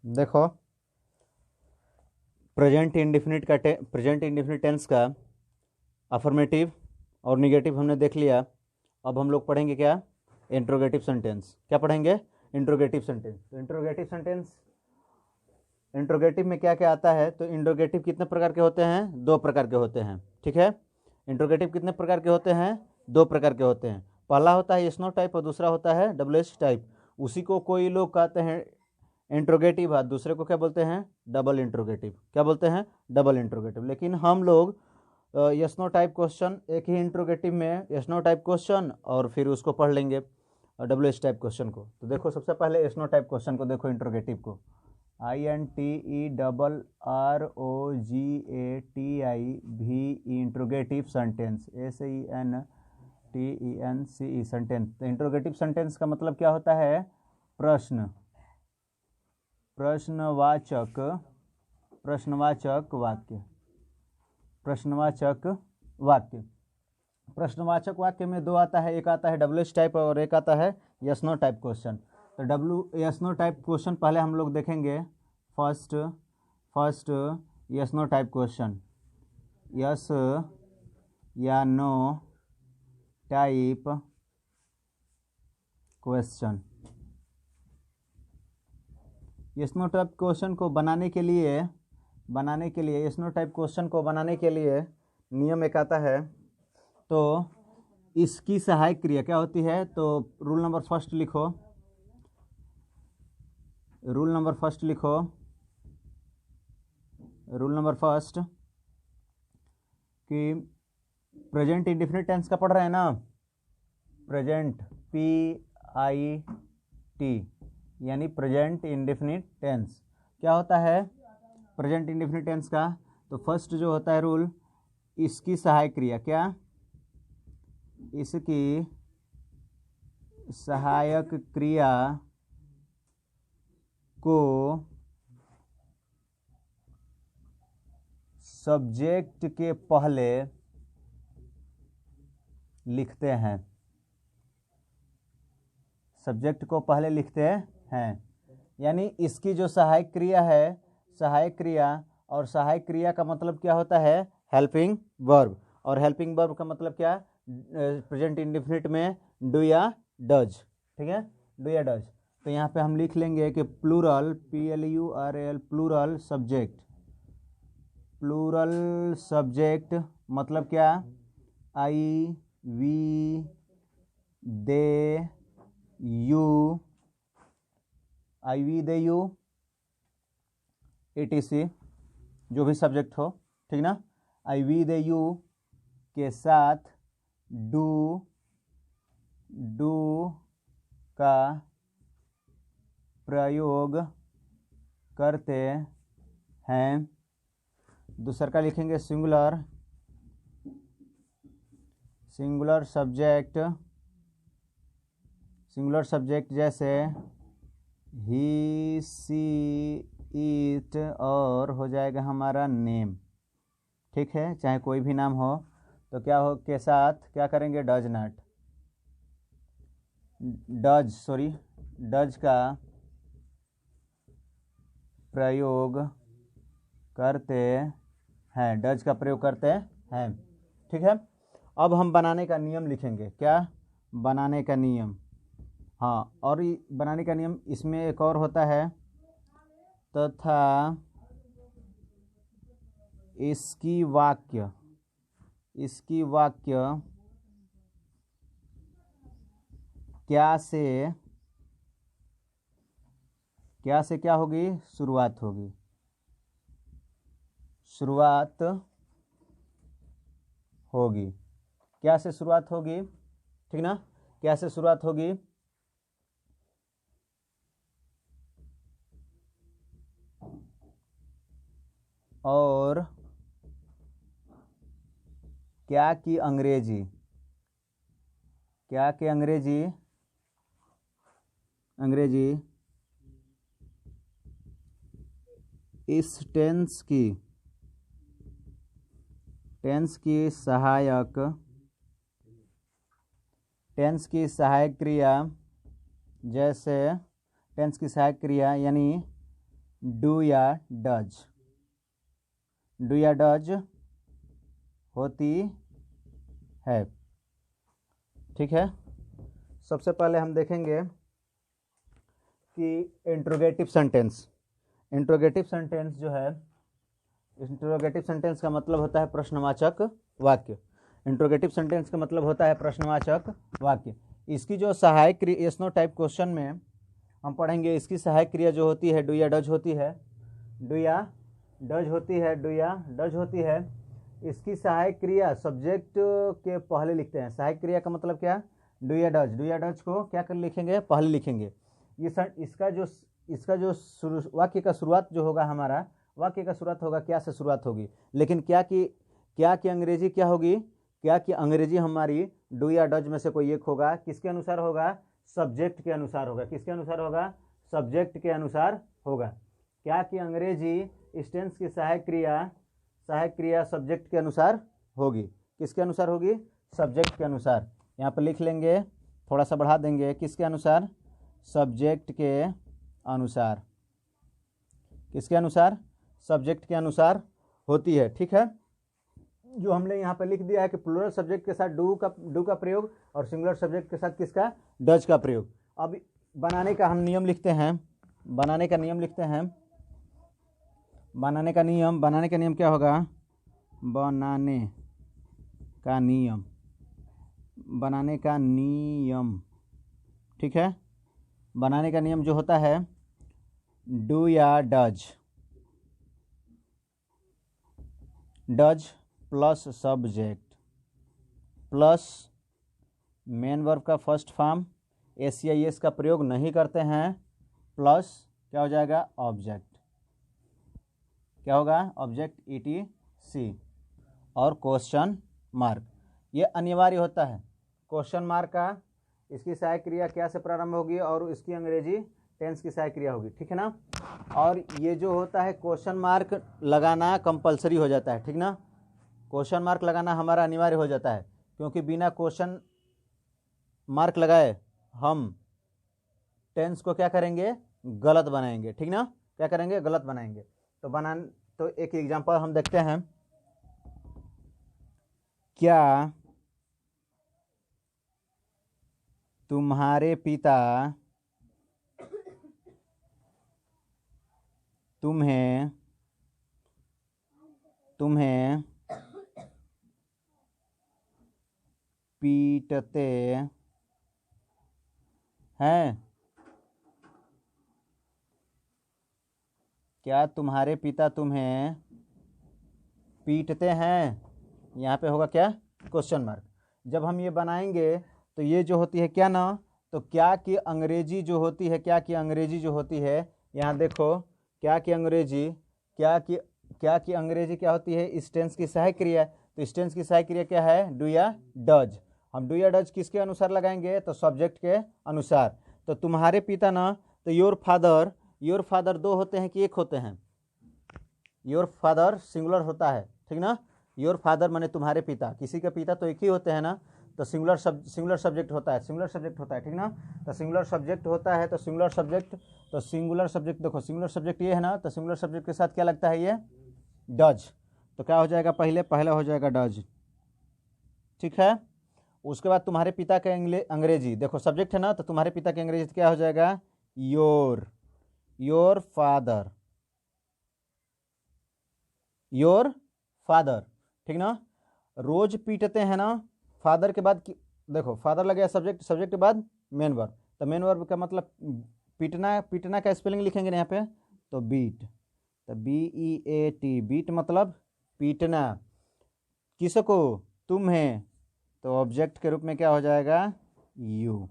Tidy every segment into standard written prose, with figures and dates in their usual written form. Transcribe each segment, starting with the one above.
देखो, present indefinite tense का affirmative और निगेटिव हमने देख लिया। अब हम लोग पढ़ेंगे क्या, इंट्रोगेटिव सेंटेंस। क्या पढ़ेंगे? Interrogative sentence. तो इंट्रोगेटिव में क्या क्या आता है? तो इंट्रोगेटिव कितने प्रकार के होते हैं? 2 प्रकार के होते हैं। ठीक है, इंट्रोगेटिव कितने प्रकार के होते हैं? 2 प्रकार के होते हैं। पहला होता है यस नो टाइप और दूसरा होता है डबल एस टाइप। उसी को कोई लोग कहते हैं इंट्रोगेटिव, और दूसरे को क्या बोलते हैं? Double interrogative. क्या बोलते हैं? Double interrogative. लेकिन हम लोग यस नो टाइप क्वेश्चन, एक ही इंट्रोगेटिव में यस नो टाइप क्वेश्चन और फिर उसको पढ़ लेंगे डबल एस टाइप क्वेश्चन को। तो देखो, सबसे पहले यस नो टाइप क्वेश्चन को देखो, इंट्रोगेटिव को। INTERROGATIVE interrogative sentence, SENTENCE sentence. तो इंट्रोगेटिव सेंटेंस का मतलब क्या होता है? प्रश्न, प्रश्नवाचक वाक्य, प्रश्नवाचक वाक्य। प्रश्नवाचक वाक्य में 2 आता है, एक आता है डब्ल्यू एस टाइप और एक आता है यस नो टाइप क्वेश्चन। तो यस नो टाइप क्वेश्चन पहले हम लोग देखेंगे। First yes no type question, yes या no type question. Yes no type question को बनाने के लिए यस नो टाइप क्वेश्चन को बनाने के लिए नियम एक आता है। तो इसकी सहायक क्रिया क्या होती है? तो रूल नंबर फर्स्ट लिखो, रूल नंबर फर्स्ट कि प्रेजेंट इंडेफिनिट टेंस का पढ़ रहे हैं ना, प्रेजेंट PIT यानी प्रेजेंट इंडेफिनिट टेंस। क्या होता है प्रेजेंट इंडेफिनिट टेंस का? तो फर्स्ट जो होता है रूल, इसकी सहायक क्रिया, क्या? इसकी सहायक क्रिया को सब्जेक्ट के पहले लिखते हैं, सब्जेक्ट को पहले लिखते हैं। यानी इसकी जो सहायक क्रिया है, सहायक क्रिया, और सहायक क्रिया का मतलब क्या होता है? Helping verb. और हेल्पिंग वर्ब का मतलब क्या? प्रेजेंट इंडेफिनिट में डू या डज। ठीक है, डू या डज। तो यहाँ पे हम लिख लेंगे कि plural, PLURAL, plural subject. Plural subject मतलब क्या? I, we, they, you, IVDU, ETC, जो भी सब्जेक्ट हो, ठीक ना। IVDU के साथ डू का प्रयोग करते हैं। दूसरा का लिखेंगे सिंगुलर सब्जेक्ट, जैसे ही, सी, इट, और हो जाएगा हमारा नेम। ठीक है, चाहे कोई भी नाम हो तो क्या हो के साथ क्या करेंगे? डज का प्रयोग करते हैं। ठीक है, अब हम बनाने का नियम लिखेंगे। क्या बनाने का नियम? हाँ, और बनाने का नियम इसमें एक और होता है, तथा इसकी वाक्य क्या से क्या होगी? शुरुआत होगी। क्या से शुरुआत होगी? ठीक ना, क्या से शुरुआत होगी? और क्या की अंग्रेजी इस टेंस की सहायक क्रिया, जैसे टेंस की सहायक क्रिया यानी डू या डज, डू या डज होती है। ठीक है, सबसे पहले हम देखेंगे कि इंट्रोगेटिव सेंटेंस। इंट्रोगेटिव सेंटेंस जो है, इंट्रोगेटिव सेंटेंस का मतलब होता है प्रश्नवाचक वाक्य। इंट्रोगेटिव सेंटेंस का मतलब होता है प्रश्नवाचक वाक्य। इसकी जो सहायक क्रिया, यस नो टाइप क्वेश्चन में हम पढ़ेंगे, इसकी सहायक क्रिया जो होती है डू या डज होती है, डू या डज होती है, डू या डज होती है। इसकी सहायक क्रिया सब्जेक्ट के पहले लिखते हैं। सहायक क्रिया का मतलब क्या, डू या डज। डू या डज को क्या कर लिखेंगे, पहले लिखेंगे। इसका जो वाक्य का शुरुआत जो होगा, हमारा वाक्य का शुरुआत होगा, क्या से शुरुआत होगी, लेकिन क्या की अंग्रेजी क्या होगी, क्या की अंग्रेजी हमारी डू या डज में से कोई एक होगा। किसके अनुसार होगा, सब्जेक्ट के अनुसार होगा। किसके अनुसार होगा, सब्जेक्ट के अनुसार होगा। क्या की अंग्रेजी इस टेंस की सहायक क्रिया सब्जेक्ट के अनुसार होगी। किसके अनुसार होगी, सब्जेक्ट के अनुसार। यहाँ पर लिख लेंगे, थोड़ा सा बढ़ा देंगे, किसके अनुसार, सब्जेक्ट के अनुसार। किसके अनुसार, सब्जेक्ट के अनुसार होती है। ठीक है, जो हमने यहाँ पर लिख दिया है कि प्लूरल सब्जेक्ट के साथ डू का प्रयोग और सिंगुलर सब्जेक्ट के साथ किसका, डज का प्रयोग। अब बनाने का हम नियम लिखते हैं, बनाने का नियम लिखते हैं। बनाने का नियम क्या होगा, बनाने का नियम। ठीक है, बनाने का नियम जो होता है, डू या does plus subject plus main verb का फर्स्ट फॉर्म, एस या एस का प्रयोग नहीं करते हैं, प्लस क्या हो जाएगा, ऑब्जेक्ट। क्या होगा, ऑब्जेक्ट ETC और क्वेश्चन मार्क। ये अनिवार्य होता है। क्वेश्चन मार्क का इसकी सहायक क्रिया क्या से प्रारंभ होगी और इसकी अंग्रेजी टेंस की सहायक क्रिया होगी। ठीक है ना। और ये जो होता है क्वेश्चन मार्क लगाना कंपलसरी हो जाता है। ठीक ना, क्वेश्चन मार्क लगाना हमारा अनिवार्य हो जाता है, क्योंकि बिना क्वेश्चन मार्क लगाए हम टेंस को क्या करेंगे, गलत बनाएंगे। ठीक ना, क्या करेंगे, गलत बनाएंगे। तो एक एग्जांपल हम देखते हैं। क्या तुम्हारे पिता तुम्हें पीटते हैं? क्या तुम्हारे पिता तुम्हें पीटते हैं? यहाँ पे होगा क्या, क्वेश्चन मार्क। जब हम ये बनाएंगे तो ये जो होती है क्या ना, तो क्या की अंग्रेजी जो होती है, यहाँ देखो, क्या की अंग्रेजी क्या होती है, इस टेंस की सहायक क्रिया। तो इस टेंस की सहायक क्रिया क्या है, डू या डज। हम डू या डज किसके अनुसार लगाएंगे, तो सब्जेक्ट के अनुसार। तो तुम्हारे पिता ना, तो योर फादर दो होते हैं कि एक होते हैं, योर फादर सिंगुलर होता है। ठीक ना, योर फादर माने तुम्हारे पिता, किसी के पिता तो एक ही होते हैं ना, तो सिंगुलर सब्जेक्ट होता है, ठीक ना। तो सिंगुलर सब्जेक्ट होता है, तो सिंगुलर सब्जेक्ट देखो, सिंगुलर सब्जेक्ट ये है ना, तो सिंगुलर सब्जेक्ट के साथ क्या लगता है, ये डज। तो क्या हो जाएगा, पहला हो जाएगा डज। ठीक है, उसके बाद तुम्हारे पिता के अंग्रेजी देखो, सब्जेक्ट है ना, तो तुम्हारे पिता के अंग्रेजी क्या हो जाएगा, योर फादर। ठीक ना, रोज पीटते हैं ना, फादर के बाद देखो, फादर लग गया सब्जेक्ट के बाद मेन वर्ब। तो मेन वर्ब का मतलब पीटना का स्पेलिंग लिखेंगे ना यहाँ पे, तो बीट, तो BEAT, बीट मतलब पीटना। किसको, तुम्हें, तो ऑब्जेक्ट के रूप में क्या हो जाएगा, यू।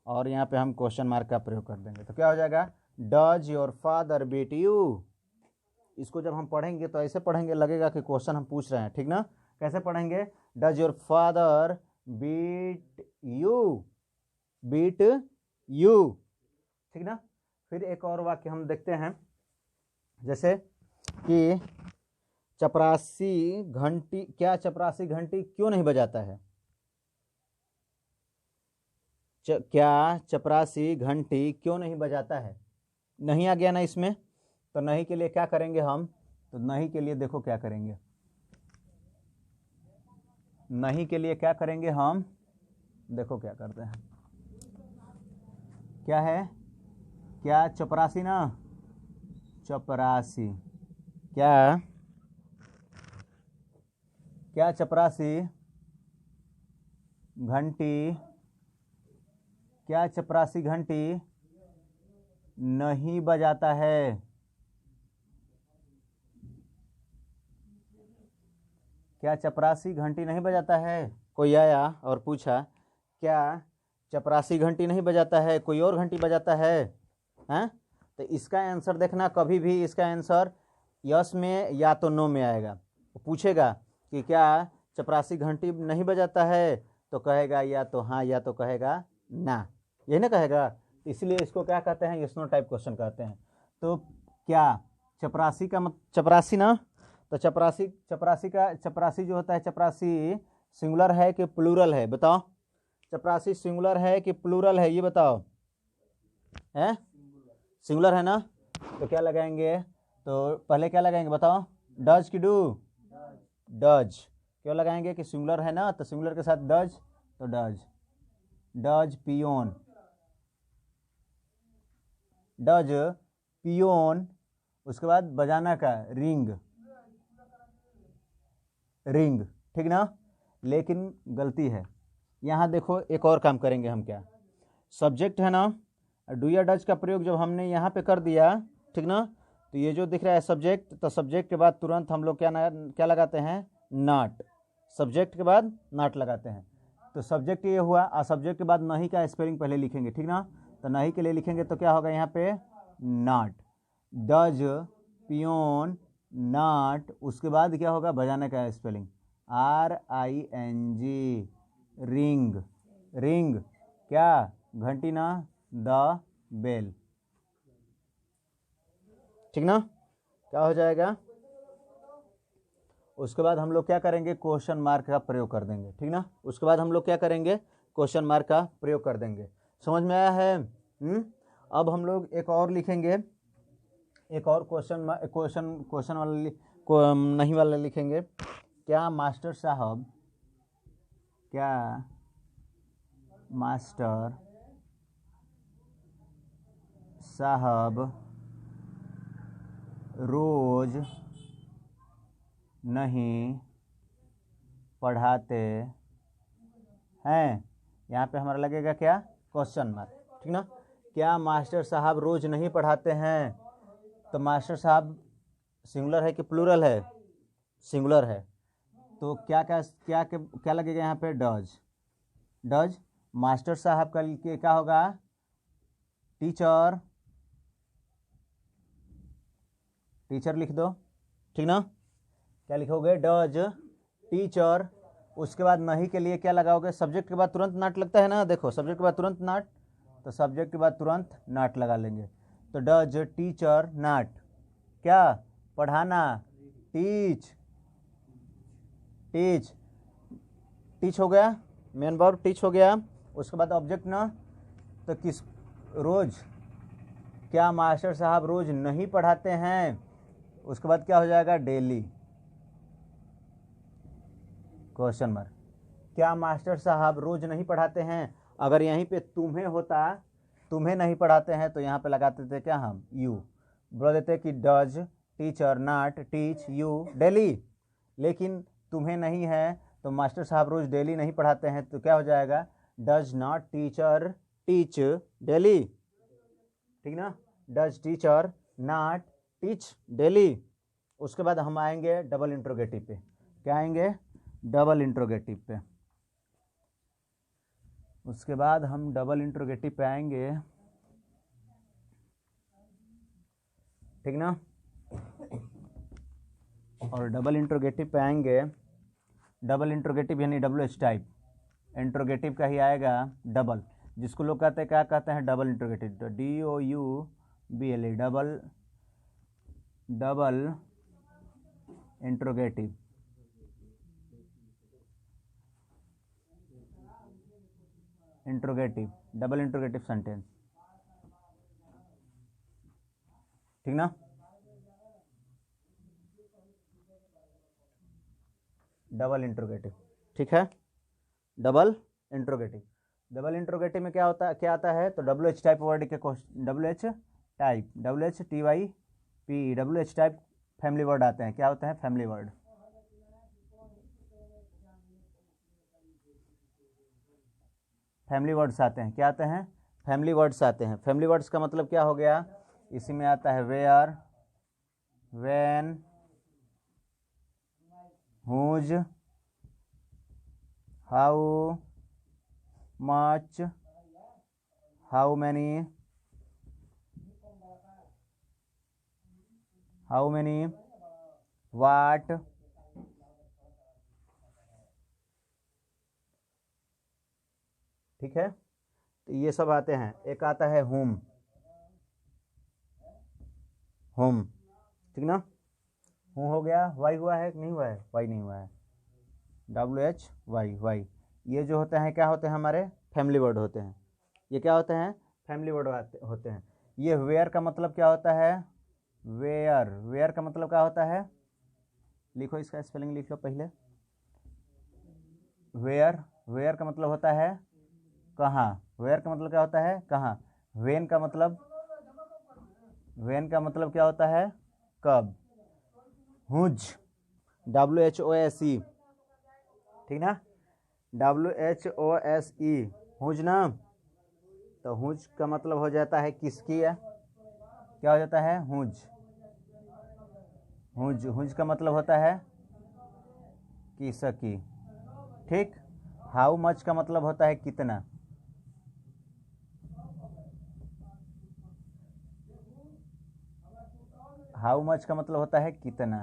और यहाँ पे हम क्वेश्चन मार्क का प्रयोग कर देंगे, तो क्या हो जाएगा, does your father beat you. इसको जब हम पढ़ेंगे तो ऐसे पढ़ेंगे, लगेगा कि क्वेश्चन हम पूछ रहे हैं। ठीक ना, कैसे पढ़ेंगे, does your father beat you. ठीक ना। फिर एक और वाक्य हम देखते हैं, जैसे कि चपरासी घंटी क्यों नहीं बजाता है। क्या चपरासी घंटी क्यों नहीं बजाता है, नहीं आ गया ना इसमें, तो नहीं के लिए क्या करेंगे हम, तो नहीं के लिए देखो क्या करेंगे, नहीं के लिए क्या करेंगे हम, देखो क्या करते हैं, क्या है, क्या चपरासी ना, चपरासी, क्या क्या चपरासी घंटी, क्या चपरासी घंटी नहीं बजाता है, क्या चपरासी घंटी नहीं बजाता है। कोई आया और पूछा क्या चपरासी घंटी नहीं बजाता है, कोई और घंटी बजाता है, हैं? तो इसका आंसर देखना, कभी भी इसका आंसर यस में या तो नो में आएगा। वो पूछेगा कि क्या चपरासी घंटी नहीं बजाता है, तो कहेगा या तो हाँ या तो कहेगा ना, यही ना कहेगा। इसलिए इसको क्या कहते हैं, यस नो टाइप क्वेश्चन कहते हैं। तो क्या चपरासी का चपरासी ना, तो चपरासी, चपरासी जो होता है, चपरासी सिंगुलर है कि प्लूरल है, बताओ। चपरासी सिंगुलर है कि प्लूरल है, ये बताओ। है सिंगुलर है ना, तो क्या लगाएंगे, तो पहले क्या लगाएंगे बताओ, डज की डू, डज। क्यों लगाएंगे कि सिंगुलर है ना, तो सिंगुलर के साथ डज, तो does, does peon, does peon. उसके बाद बजाना का रिंग, रिंग, ठीक ना। लेकिन गलती है, यहाँ देखो एक और काम करेंगे हम, क्या सब्जेक्ट है ना, डू या डज का प्रयोग जब हमने यहाँ पे कर दिया, ठीक ना, तो ये जो दिख रहा है सब्जेक्ट, तो सब्जेक्ट के बाद तुरंत हम लोग क्या लगाते हैं, नॉट। सब्जेक्ट के बाद नॉट लगाते हैं, तो सब्जेक्ट ये हुआ, और सब्जेक्ट के बाद नहीं का स्पेलिंग पहले लिखेंगे, ठीक ना। तो नहीं के लिए लिखेंगे तो क्या होगा यहाँ पे, नॉट, डज पियोन नॉट। उसके बाद क्या होगा, बजाने का स्पेलिंग RING, रिंग, रिंग क्या घंटी ना, द बेल, ठीक ना। क्या हो जाएगा, उसके बाद हम लोग क्या करेंगे, क्वेश्चन मार्क का प्रयोग कर देंगे, ठीक ना। उसके बाद हम लोग क्या करेंगे, क्वेश्चन मार्क का प्रयोग कर देंगे। समझ में आया है। अब हम लोग एक और लिखेंगे, एक और क्वेश्चन वाला नहीं वाला लिखेंगे। क्या मास्टर साहब, क्या मास्टर साहब रोज नहीं पढ़ाते हैं, यहाँ पे हमारा लगेगा क्या, क्वेश्चन मार्क, ठीक ना। क्या मास्टर साहब रोज नहीं पढ़ाते हैं, तो मास्टर साहब सिंगुलर है कि प्लूरल है, सिंगुलर है, तो क्या क्या क्या क्या, क्या लगेगा यहाँ पे, डज, डज। मास्टर साहब का क्या होगा, टीचर, टीचर लिख दो, ठीक ना। क्या लिखोगे, डज टीचर। उसके बाद नहीं के लिए क्या लगाओगे, सब्जेक्ट के बाद तुरंत नॉट लगता है ना, देखो सब्जेक्ट के बाद तुरंत नॉट, तो सब्जेक्ट के बाद तुरंत नॉट लगा लेंगे। तो डज टीचर नॉट क्या पढ़ाना, टीच, टीच, टीच हो गया, मेन वर्ब टीच हो गया। उसके बाद ऑब्जेक्ट ना, तो किस, रोज, क्या मास्टर साहब रोज नहीं पढ़ाते हैं, उसके बाद क्या हो जाएगा, डेली, क्वेश्चन मार्क। क्या मास्टर साहब रोज नहीं पढ़ाते हैं, अगर यहीं पे तुम्हें होता, तुम्हें नहीं पढ़ाते हैं, तो यहाँ पे लगाते थे क्या हम, यू, बोल देते कि does teacher not teach you daily. लेकिन तुम्हें नहीं है, तो मास्टर साहब रोज डेली नहीं पढ़ाते हैं, तो क्या हो जाएगा, does not teacher teach daily, ठीक ना। Does teacher not teach daily. उसके बाद हम आएंगे डबल इंट्रोगेटिव पे, क्या आएंगे, डबल इंट्रोगेटिव पे। उसके बाद हम डबल इंट्रोगेटिव पे आएंगे, ठीक ना। और डबल इंट्रोगेटिव पे आएंगे, डबल इंट्रोगेटिव यानी WH टाइप इंट्रोगेटिव का ही आएगा डबल, जिसको लोग कहते हैं, क्या कहते हैं, डबल इंट्रोगेटिव, तो DOUBLE, double, double interrogative, interrogative, double interrogative sentence, ठीक ना। डबल इंट्रोगेटिव, ठीक है। डबल इंट्रोगेटिव, डबल इंट्रोगेटिव में क्या होता है, क्या आता है, तो डब्ल्यू एच टाइप वर्ड के question, W H type, W H T Y P, W H type family word आते हैं। क्या होते हैं, फैमिली वर्ड। फैमिली वर्ड्स आते हैं, क्या आते हैं, फैमिली वर्ड्स आते हैं। फैमिली वर्ड्स का मतलब क्या हो गया, इसी में आता है where, when, whose, how much, how many, how many, what, ठीक है। तो ये सब आते हैं। एक आता है होम, होम, ठीक ना। हूँ हो गया, वाई हुआ है नहीं हुआ है, वाई नहीं हुआ है, डब्ल्यू एच वाई, वाई। ये जो होते हैं क्या होते हैं, हमारे फैमिली वर्ड होते हैं। ये क्या होते हैं, फैमिली वर्ड होते हैं। ये वेयर का मतलब क्या होता है, वेयर, वेयर का मतलब क्या होता है, लिखो इसका स्पेलिंग लिख लो पहले। वेयर, वेयर का मतलब होता है कहाँ, वेयर का मतलब क्या होता है, कहाँ। वेन का मतलब, वेन का मतलब क्या होता है, कब। Whose, W H O S E, ठीक ना, W H O S E, whose ना। तो हुज का मतलब हो जाता है किसकी है, क्या हो जाता है, हुज, हुज, हुज का मतलब होता है किसकी, ठीक। हाउ मच का मतलब होता है कितना, हाउ मच का मतलब होता है कितना।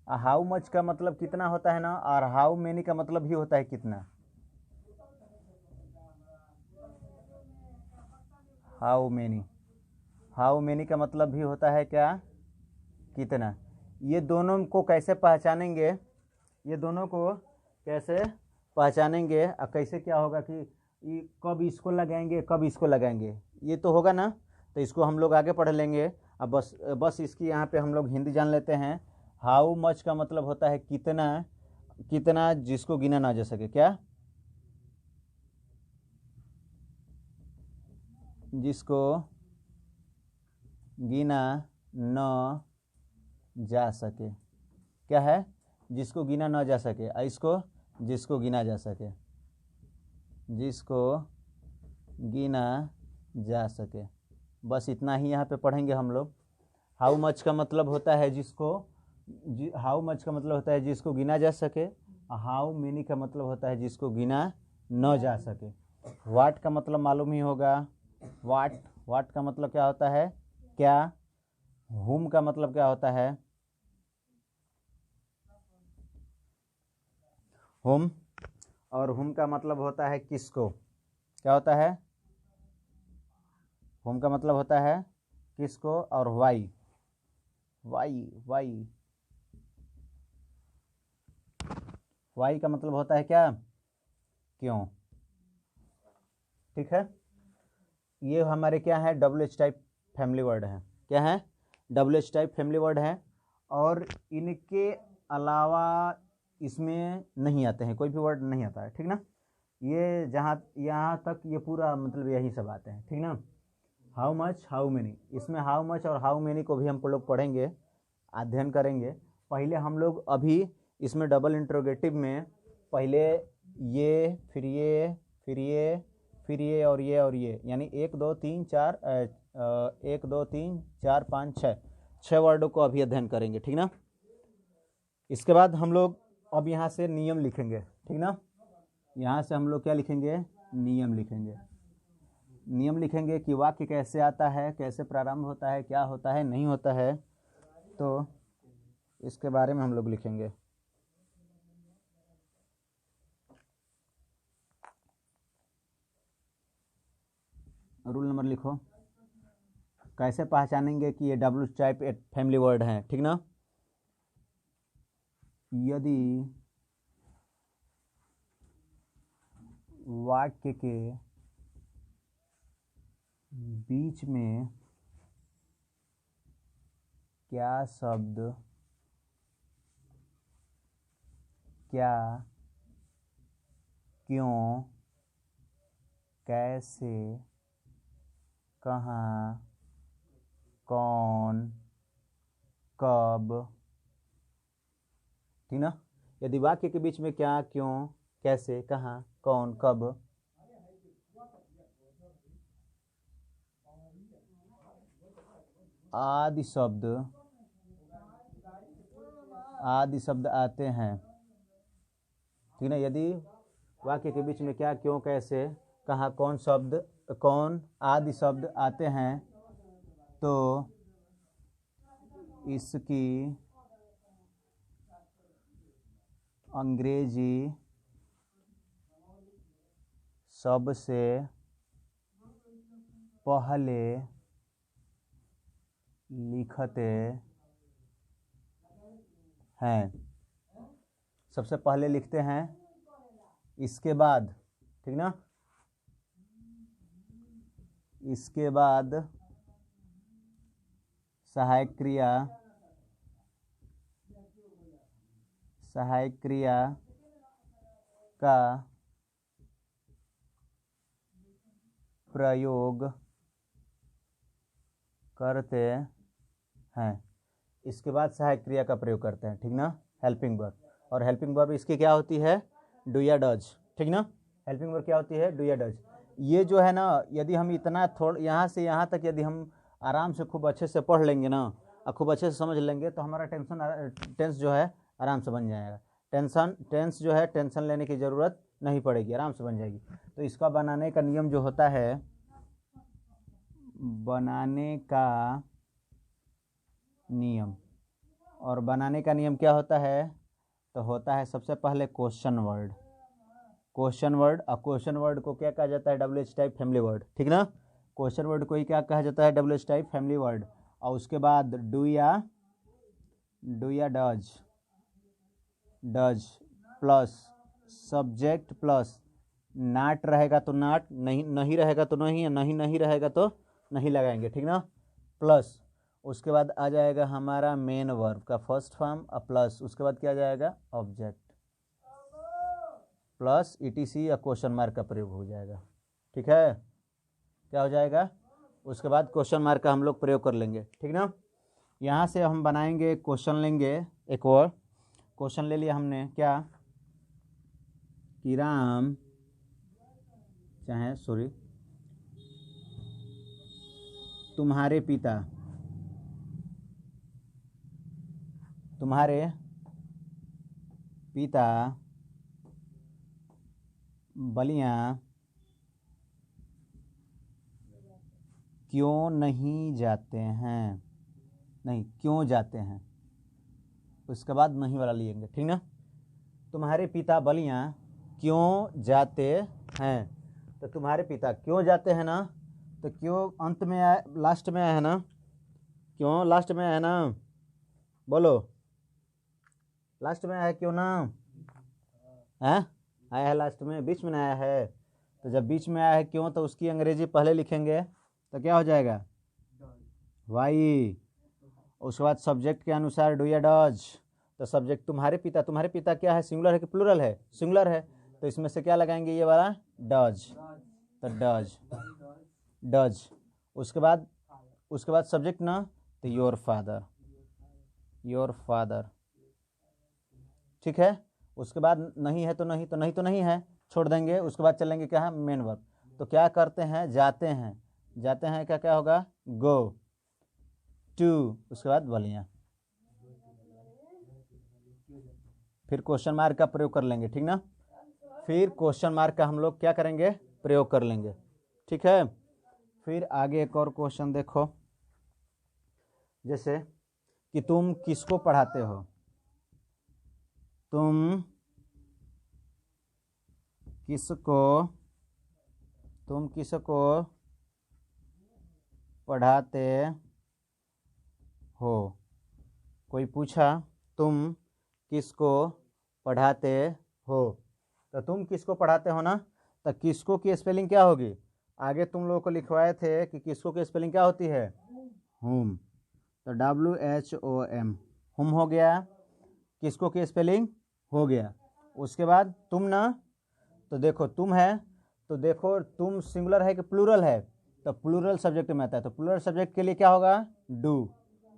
हाउ मच का मतलब कितना होता है ना, और हाउ मेनी का मतलब भी होता है कितना। हाउ मेनी, हाउ मेनी का मतलब भी होता है क्या, कितना। ये दोनों को कैसे पहचानेंगे, ये दोनों को कैसे पहचानेंगे, और कैसे क्या होगा कि कब इसको लगाएंगे कब इसको लगाएंगे, ये तो होगा ना। तो इसको हम लोग आगे पढ़ लेंगे। अब बस बस इसकी यहाँ पे हम लोग हिंदी जान लेते हैं। हाउ मच का मतलब होता है कितना, कितना जिसको गिना ना जा सके, क्या, जिसको गिना न जा सके, क्या है, जिसको गिना न जा सके। इसको जिसको गिना जा सके, जिसको गिना जा सके, बस इतना ही यहाँ पे पढ़ेंगे हम लोग। हाउ मच का मतलब होता है जिसको, हाउ मच का मतलब होता है जिसको गिना जा सके। हाउ मेनी का मतलब होता है जिसको गिना न जा सके। वाट का मतलब मालूम ही होगा, वाट, वाट का मतलब क्या होता है, क्या। हुम का मतलब क्या होता है, हुम, और हुम का मतलब होता है किसको, क्या होता है, हुम का मतलब होता है किसको। और वाई, वाई, वाई, वाई का मतलब होता है क्या, क्यों, ठीक है। ये हमारे क्या है, W H type family word है, क्या है, W H type family word है। और इनके अलावा इसमें नहीं आते हैं, कोई भी वर्ड नहीं आता है, ठीक ना। ये जहाँ यहाँ तक ये पूरा मतलब यही सब आते हैं, ठीक ना। हाउ मच, हाउ मेनी, इसमें हाउ मच और हाउ मेनी को भी हम लोग पढ़ेंगे, अध्ययन करेंगे। पहले हम लोग अभी इसमें डबल इंट्रोगेटिव में पहले ये, फिर ये, फिर ये, फिर ये और ये और ये, यानी 1 2 3 4 1 2 3 4 5 6, 6 वर्डों को अभी अध्ययन करेंगे, ठीक ना। इसके बाद हम लोग अब यहाँ से नियम लिखेंगे, ठीक ना। यहाँ से हम लोग क्या लिखेंगे, नियम लिखेंगे। नियम लिखेंगे कि वाक्य कैसे आता है, कैसे प्रारंभ होता है, क्या होता है, नहीं होता है, तो इसके बारे में हम लोग लिखेंगे। रूल नंबर लिखो, कैसे पहचानेंगे कि ये डब्ल्यू टाइप फैमिली वर्ड है, ठीक ना। यदि वाक्य के बीच में क्या शब्द क्या, क्यों, कैसे, कहाँ, कौन, कब। ठीक ना। यदि वाक्य के बीच में क्या, क्यों, कैसे, कहाँ, कौन, कब, आदि शब्द आते हैं, ठीक ना। यदि वाक्य के बीच में क्या, क्यों, कैसे, कहाँ, कौन आदि शब्द आते हैं तो इसकी अंग्रेजी सबसे पहले लिखते हैं, सबसे पहले लिखते हैं। इसके बाद, ठीक ना, इसके बाद सहायक क्रिया का प्रयोग करते हैं। इसके बाद सहायक क्रिया का प्रयोग करते हैं, ठीक ना, हेल्पिंग वर्ब। और हेल्पिंग वर्ब इसकी क्या होती है, डू या डज, ठीक ना। हेल्पिंग वर्ब क्या होती है, डू या डज। ये जो है ना, यदि हम इतना यहाँ से यहाँ तक यदि हम आराम से खूब अच्छे से पढ़ लेंगे ना और खूब अच्छे से समझ लेंगे तो हमारा टेंस जो है आराम से बन जाएगा। टेंस जो है टेंशन लेने की ज़रूरत नहीं पड़ेगी, आराम से बन जाएगी। तो इसका बनाने का नियम जो होता है, बनाने का नियम, और बनाने का नियम क्या होता है, तो होता है सबसे पहले क्वेश्चन वर्ड। और क्वेश्चन वर्ड को क्या कहा जाता है, WH टाइप फैमिली वर्ड, ठीक ना। क्वेश्चन वर्ड को ही क्या कहा जाता है, WH टाइप फैमिली वर्ड। और उसके बाद डू या does plus subject plus not रहेगा तो नॉट, नहीं रहेगा तो नहीं, नहीं रहेगा तो नहीं लगाएंगे, ठीक ना। प्लस उसके बाद आ जाएगा हमारा मेन वर्ब का फर्स्ट फॉर्म प्लस उसके बाद क्या आ जाएगा, ऑब्जेक्ट प्लस ETC या क्वेश्चन मार्क का प्रयोग हो जाएगा, ठीक है। क्या हो जाएगा, उसके बाद क्वेश्चन मार्क का हम लोग प्रयोग कर लेंगे, ठीक ना। यहाँ से हम बनाएंगे, क्वेश्चन लेंगे, एक और क्वेश्चन ले लिया हमने, क्या कि राम तुम्हारे पिता बलिया क्यों जाते हैं, उसके बाद नहीं वाला लेंगे, ठीक ना। तुम्हारे पिता बलिया क्यों जाते हैं, तो तुम्हारे पिता क्यों जाते हैं ना, तो क्यों अंत में आया, लास्ट में आया है ना, क्यों लास्ट में आया ना, बोलो लास्ट में आया है क्यों ना, है आया है लास्ट में, बीच में आया है। तो जब बीच में आया है क्यों, तो उसकी अंग्रेजी पहले लिखेंगे तो क्या हो जाएगा, वाई। उसके बाद सब्जेक्ट के अनुसार डू या डज, तो सब्जेक्ट तुम्हारे पिता क्या है, सिंगुलर है कि प्लूरल है, सिंगुलर है, तो इसमें से क्या लगाएंगे, ये वाला डज, तो डज। उसके बाद सब्जेक्ट ना, तो योर फादर, ठीक है। उसके बाद नहीं है तो नहीं है, छोड़ देंगे। उसके बाद चलेंगे क्या है, मेन वर्ब। तो क्या करते हैं, जाते हैं क्या होगा, गो टू, उसके बाद बलिया, फिर क्वेश्चन मार्क का प्रयोग कर लेंगे, ठीक ना। फिर क्वेश्चन मार्क का हम लोग क्या करेंगे, प्रयोग कर लेंगे, ठीक है। फिर आगे एक और क्वेश्चन देखो, जैसे कि तुम किसको पढ़ाते हो, तुम किसको पढ़ाते हो, कोई पूछा तुम किसको पढ़ाते हो, तो तुम किसको पढ़ाते हो ना, तो किसको की स्पेलिंग क्या होगी, आगे तुम लोगों को लिखवाए थे कि किसको की स्पेलिंग क्या होती है, होम, तो WHOM, होम हो गया, किसको की स्पेलिंग हो गया। उसके बाद तुम ना, तो देखो तुम है, तो देखो तुम सिंगुलर है कि प्लूरल है, तो प्लूरल सब्जेक्ट में आता है, तो प्लूरल सब्जेक्ट के लिए क्या होगा, डू।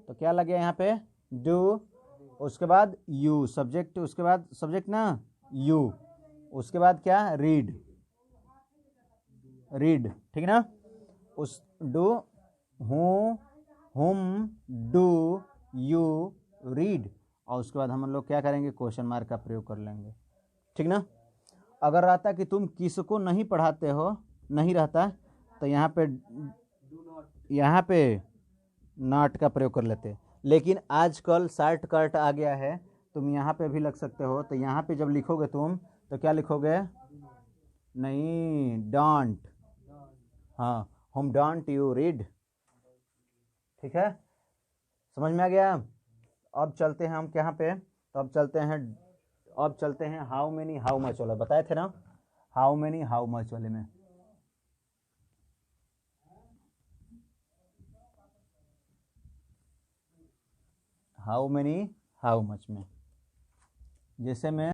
तो क्या लगे यहाँ पे, डू। उसके बाद यू सब्जेक्ट, उसके बाद सब्जेक्ट ना यू, उसके बाद क्या, रीड, रीड, ठीक ना। उस डू, हूँ, हुम, डू, यू, रीड, और उसके बाद हम लोग क्या करेंगे, क्वेश्चन मार्क का प्रयोग कर लेंगे, ठीक ना। अगर रहता कि तुम किसको नहीं पढ़ाते हो, नहीं रहता, तो यहाँ पे नॉट का प्रयोग कर लेते। लेकिन आजकल शॉर्ट कट आ गया है, तुम यहाँ पे भी लग सकते हो, तो यहाँ पे जब लिखोगे तुम तो क्या लिखोगे, नहीं डोंट, हाँ हम डोंट यू रीड, ठीक है, समझ में आ गया। अब चलते हैं हम कहाँ पे, तो अब चलते हैं हाउ मेनी हाउ मच वाला, बताए थे ना, हाउ मेनी हाउ मच वाले में। हाउ मेनी हाउ मच में जैसे मैं